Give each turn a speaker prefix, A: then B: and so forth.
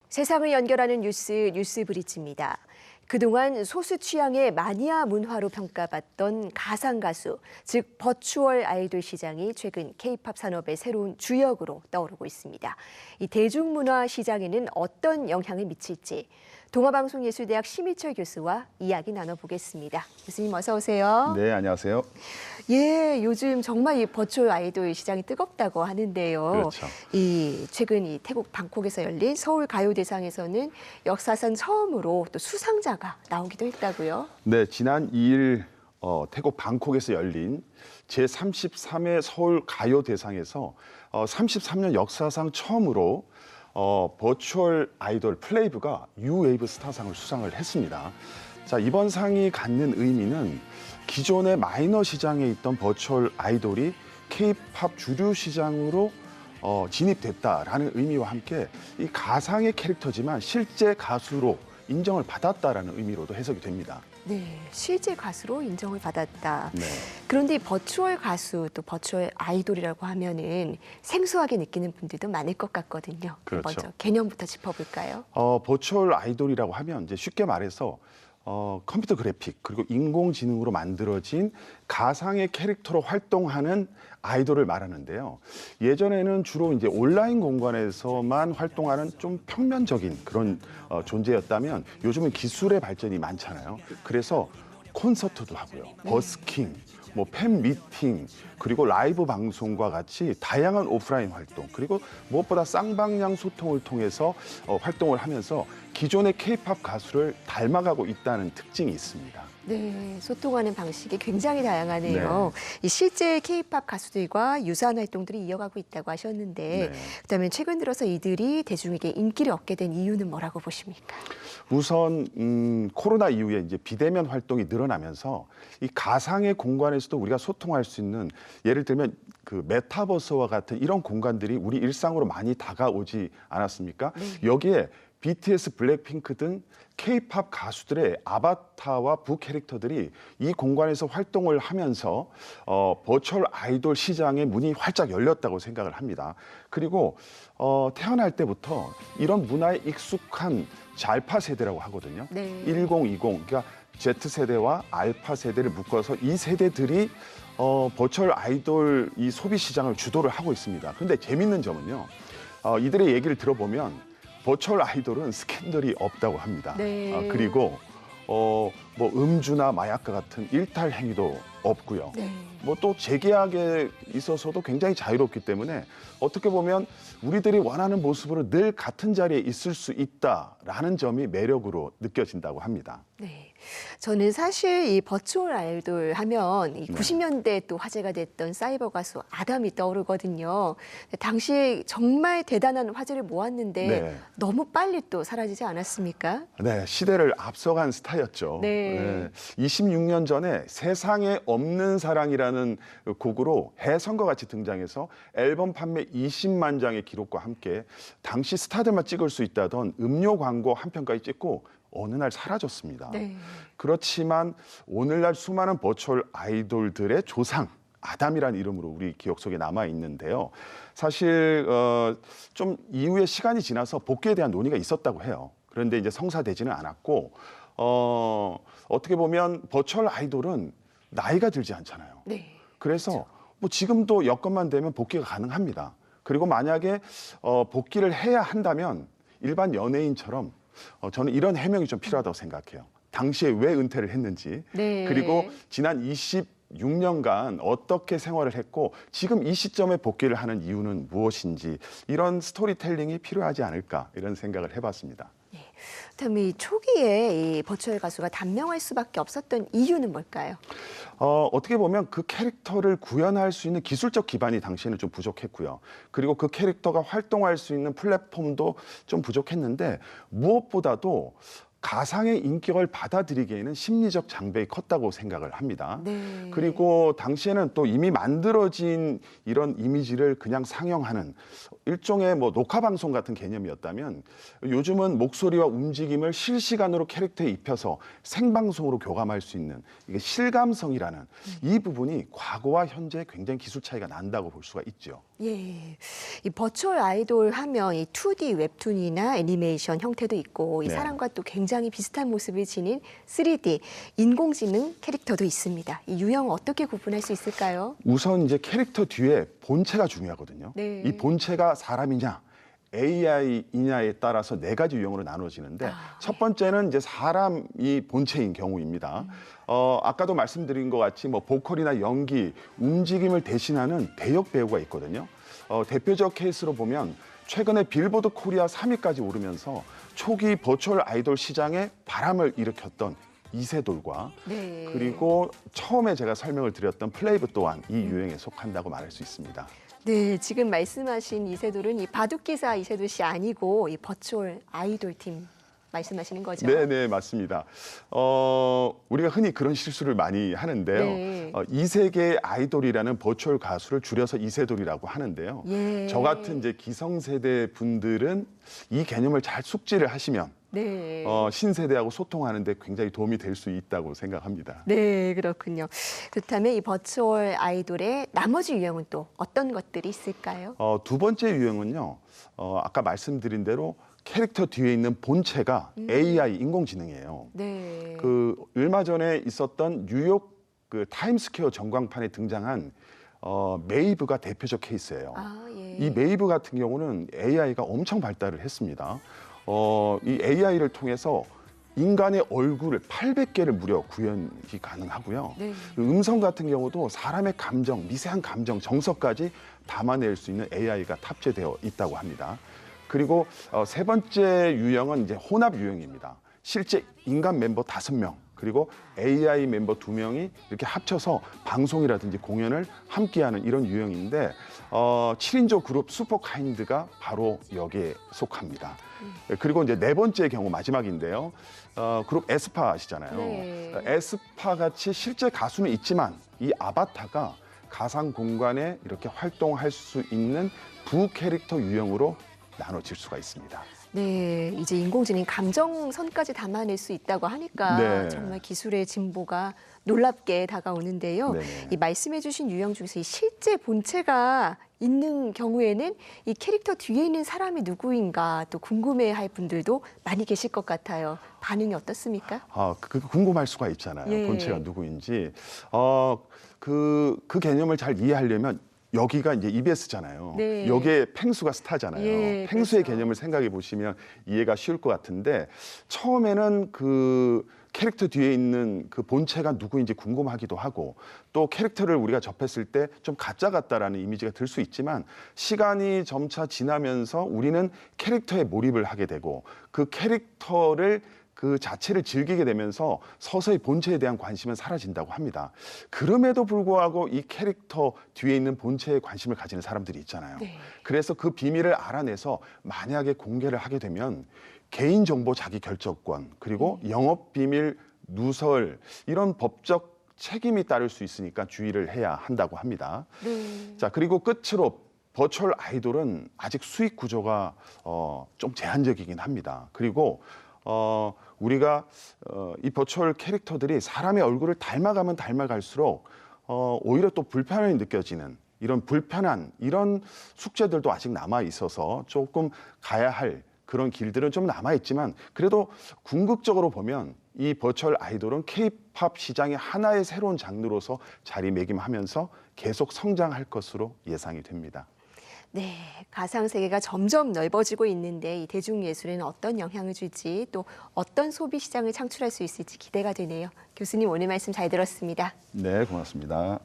A: 세상을 연결하는 뉴스, 뉴스브리지입니다. 그동안 소수 취향의 마니아 문화로 평가받던 가상가수, 즉 버추얼 아이돌 시장이 최근 K-팝 산업의 새로운 주역으로 떠오르고 있습니다. 이 대중문화 시장에는 어떤 영향을 미칠지 동아방송예술대학 심희철 교수와 이야기 나눠보겠습니다. 교수님 어서 오세요.
B: 네, 안녕하세요.
A: 예, 요즘 정말 이 버추얼 아이돌 시장이 뜨겁다고 하는데요.
B: 그렇죠.
A: 최근 태국 방콕에서 열린 서울 가요대상에서는 역사상 처음으로 또 수상자가 나오기도 했다고요.
B: 네, 지난 2일 태국 방콕에서 열린 제33회 서울 가요대상에서 33년 역사상 처음으로 버추얼 아이돌 플레이브가 뉴웨이브 스타상을 수상을 했습니다. 자, 이번 상이 갖는 의미는 기존의 마이너 시장에 있던 버추얼 아이돌이 K-팝 주류 시장으로 진입됐다라는 의미와 함께 이 가상의 캐릭터지만 실제 가수로 인정을 받았다라는 의미로도 해석이 됩니다.
A: 네, 실제 가수로 인정을 받았다.
B: 네.
A: 그런데 이 버추얼 가수 또 버추얼 아이돌이라고 하면은 생소하게 느끼는 분들도 많을 것 같거든요.
B: 그렇죠.
A: 먼저 개념부터 짚어볼까요?
B: 버추얼 아이돌이라고 하면 이제 쉽게 말해서 컴퓨터 그래픽 그리고 인공지능으로 만들어진 가상의 캐릭터로 활동하는 아이돌을 말하는데요. 예전에는 주로 이제 온라인 공간에서만 활동하는 좀 평면적인 그런 존재였다면 요즘은 기술의 발전이 많잖아요. 그래서 콘서트도 하고요, 버스킹, 뭐 팬 미팅, 그리고 라이브 방송과 같이 다양한 오프라인 활동, 그리고 무엇보다 쌍방향 소통을 통해서 활동을 하면서 기존의 K-팝 가수를 닮아가고 있다는 특징이 있습니다.
A: 네, 소통하는 방식이 굉장히 다양하네요. 이 실제 K-팝 가수들과 유사한 활동들이 이어가고 있다고 하셨는데, 그다음에 최근 들어서 이들이 대중에게 인기를 얻게 된 이유는 뭐라고 보십니까?
B: 우선 코로나 이후에 이제 비대면 활동이 늘어나면서 이 가상의 공간에서도 우리가 소통할 수 있는, 예를 들면 그 메타버스와 같은 이런 공간들이 우리 일상으로 많이 다가오지 않았습니까? 여기에 BTS, 블랙핑크 등 K-팝 가수들의 아바타와 부캐릭터들이 이 공간에서 활동을 하면서 버추얼 아이돌 시장의 문이 활짝 열렸다고 생각을 합니다. 그리고 태어날 때부터 이런 문화에 익숙한 알파 세대라고 하거든요.
A: 네.
B: 1020, 그러니까 Z세대와 알파 세대를 묶어서 이 세대들이 버추얼 아이돌 이 소비 시장을 주도를 하고 있습니다. 그런데 재밌는 점은요, 이들의 얘기를 들어보면 버추얼 아이돌은 스캔들이 없다고 합니다.
A: 네.
B: 그리고 뭐 음주나 마약과 같은 일탈 행위도 없고요.
A: 네.
B: 뭐 또 재계약에 있어서도 굉장히 자유롭기 때문에 어떻게 보면 우리들이 원하는 모습으로 늘 같은 자리에 있을 수 있다라는 점이 매력으로 느껴진다고 합니다.
A: 네, 저는 사실 이 버추얼 아이돌 하면 이 90년대 또 화제가 됐던 사이버 가수 아담이 떠오르거든요. 당시에 정말 대단한 화제를 모았는데 너무 빨리 또 사라지지 않았습니까?
B: 네, 시대를 앞서간 스타였죠.
A: 네.
B: 26년 전에 세상에 없는 사랑이라는 곡으로 해성과 같이 등장해서 앨범 판매 20만 장의 기록과 함께 당시 스타들만 찍을 수 있다던 음료 광고 한 편까지 찍고 어느 날 사라졌습니다.
A: 네.
B: 그렇지만 오늘날 수많은 버추얼 아이돌들의 조상 아담이라는 이름으로 우리 기억 속에 남아 있는데요. 사실 좀 이후에 시간이 지나서 복귀에 대한 논의가 있었다고 해요. 그런데 이제 성사되지는 않았고 어떻게 보면 버추얼 아이돌은 나이가 들지 않잖아요.
A: 네.
B: 그래서 뭐 지금도 여건만 되면 복귀가 가능합니다. 그리고 만약에 복귀를 해야 한다면 일반 연예인처럼 저는 이런 해명이 좀 필요하다고 생각해요. 당시에 왜 은퇴를 했는지, 그리고 지난 26년간 어떻게 생활을 했고 지금 이 시점에 복귀를 하는 이유는 무엇인지, 이런 스토리텔링이 필요하지 않을까, 이런 생각을 해봤습니다.
A: 그다음에 이 초기에 이 버추얼 가수가 단명할 수밖에 없었던 이유는 뭘까요?
B: 어떻게 보면 그 캐릭터를 구현할 수 있는 기술적 기반이 당시에는 좀 부족했고요. 그리고 그 캐릭터가 활동할 수 있는 플랫폼도 좀 부족했는데, 무엇보다도 가상의 인격을 받아들이기에는 심리적 장벽이 컸다고 생각을 합니다. 그리고 당시에는 또 이미 만들어진 이런 이미지를 그냥 상영하는, 일종의 뭐 녹화 방송 같은 개념이었다면 요즘은 목소리와 움직임을 실시간으로 캐릭터에 입혀서 생방송으로 교감할 수 있는 이게 실감성이라는 이 부분이 과거와 현재 굉장히 기술 차이가 난다고 볼 수가 있죠.
A: 예, 이 버추얼 아이돌 하면 이 2D 웹툰이나 애니메이션 형태도 있고 이
B: 네.
A: 사람과 또 굉장히 비슷한 모습을 지닌 3D 인공지능 캐릭터도 있습니다. 이 유형 어떻게 구분할 수 있을까요?
B: 우선 이제 캐릭터 뒤에 본체가 중요하거든요.
A: 네.
B: 이 본체가 사람이냐 AI이냐에 따라서 네 가지 유형으로 나눠지는데 첫 번째는 이제 사람이 본체인 경우입니다. 아까도 말씀드린 것 같이 뭐 보컬이나 연기, 움직임을 대신하는 대역 배우가 있거든요. 대표적 케이스로 보면 최근에 빌보드 코리아 3위까지 오르면서 초기 버추얼 아이돌 시장에 바람을 일으켰던 이세돌과
A: 네.
B: 그리고 처음에 제가 설명을 드렸던 플레이브 또한 이 유형에 속한다고 말할 수 있습니다.
A: 네, 지금 말씀하신 이세돌은 이 바둑기사 이세돌 씨 아니고 이 버추얼 아이돌 팀 말씀하시는 거죠?
B: 네, 맞습니다. 우리가 흔히 그런 실수를 많이 하는데요.
A: 네.
B: 이세계 아이돌이라는 버추얼 가수를 줄여서 이세돌이라고 하는데요.
A: 예.
B: 저 같은 이제 기성세대 분들은 이 개념을 잘 숙지를 하시면
A: 네.
B: 신세대하고 소통하는 데 굉장히 도움이 될 수 있다고 생각합니다.
A: 네, 그렇군요. 그렇다면 이 버추얼 아이돌의 나머지 유형은 또 어떤 것들이 있을까요?
B: 두 번째 유형은요. 아까 말씀드린 대로 캐릭터 뒤에 있는 본체가 AI 인공지능이에요.
A: 네.
B: 그 얼마 전에 있었던 뉴욕 그 타임스퀘어 전광판에 등장한 메이브가 대표적 케이스예요.
A: 아, 예.
B: 이 메이브 같은 경우는 AI가 엄청 발달을 했습니다. 이 AI를 통해서 인간의 얼굴을 800개를 무려 구현이 가능하고요.
A: 네.
B: 그 음성 같은 경우도 사람의 감정, 미세한 감정, 정서까지 담아낼 수 있는 AI가 탑재되어 있다고 합니다. 그리고 세 번째 유형은 이제 혼합 유형입니다. 실제 인간 멤버 5명 그리고 AI 멤버 2명이 이렇게 합쳐서 방송이라든지 공연을 함께하는 이런 유형인데 7인조 그룹 슈퍼카인드가 바로 여기에 속합니다. 그리고 이제 네 번째 경우 마지막인데요. 그룹 에스파 아시잖아요.
A: 네.
B: 에스파 같이 실제 가수는 있지만 이 아바타가 가상 공간에 이렇게 활동할 수 있는 부캐릭터 유형으로 나눠질 수가 있습니다.
A: 네, 이제 인공지능 감정선까지 담아낼 수 있다고 하니까
B: 네.
A: 정말 기술의 진보가 놀랍게 다가오는데요.
B: 네네.
A: 이 말씀해주신 유형 중에서 이 실제 본체가 있는 경우에는 이 캐릭터 뒤에 있는 사람이 누구인가 또 궁금해할 분들도 많이 계실 것 같아요. 반응이 어떻습니까?
B: 그 궁금할 수가 있잖아요.
A: 예.
B: 본체가 누구인지. 그 개념을 잘 이해하려면 여기가 이제 EBS잖아요.
A: 네.
B: 여기에 펭수가 스타잖아요.
A: 예,
B: 펭수의
A: 그렇죠.
B: 개념을 생각해 보시면 이해가 쉬울 것 같은데 처음에는 그 캐릭터 뒤에 있는 그 본체가 누구인지 궁금하기도 하고 또 캐릭터를 우리가 접했을 때 좀 가짜 같다라는 이미지가 들 수 있지만 시간이 점차 지나면서 우리는 캐릭터에 몰입을 하게 되고 그 캐릭터를 그 자체를 즐기게 되면서 서서히 본체에 대한 관심은 사라진다고 합니다. 그럼에도 불구하고 이 캐릭터 뒤에 있는 본체에 관심을 가지는 사람들이 있잖아요.
A: 네.
B: 그래서 그 비밀을 알아내서 만약에 공개를 하게 되면 개인정보 자기 결정권 그리고 영업비밀 누설 이런 법적 책임이 따를 수 있으니까 주의를 해야 한다고 합니다.
A: 네.
B: 자, 그리고 끝으로 버추얼 아이돌은 아직 수익 구조가 좀 제한적이긴 합니다. 그리고 우리가 이 버추얼 캐릭터들이 사람의 얼굴을 닮아가면 닮아갈수록 오히려 또 불편하게 느껴지는 이런 불편한 이런 숙제들도 아직 남아 있어서 조금 가야 할 그런 길들은 좀 남아 있지만 그래도 궁극적으로 보면 이 버추얼 아이돌은 K-팝 시장의 하나의 새로운 장르로서 자리매김하면서 계속 성장할 것으로 예상이 됩니다.
A: 네, 가상 세계가 점점 넓어지고 있는데 이 대중예술에는 어떤 영향을 줄지 또 어떤 소비 시장을 창출할 수 있을지 기대가 되네요. 교수님 오늘 말씀 잘 들었습니다.
B: 네, 고맙습니다.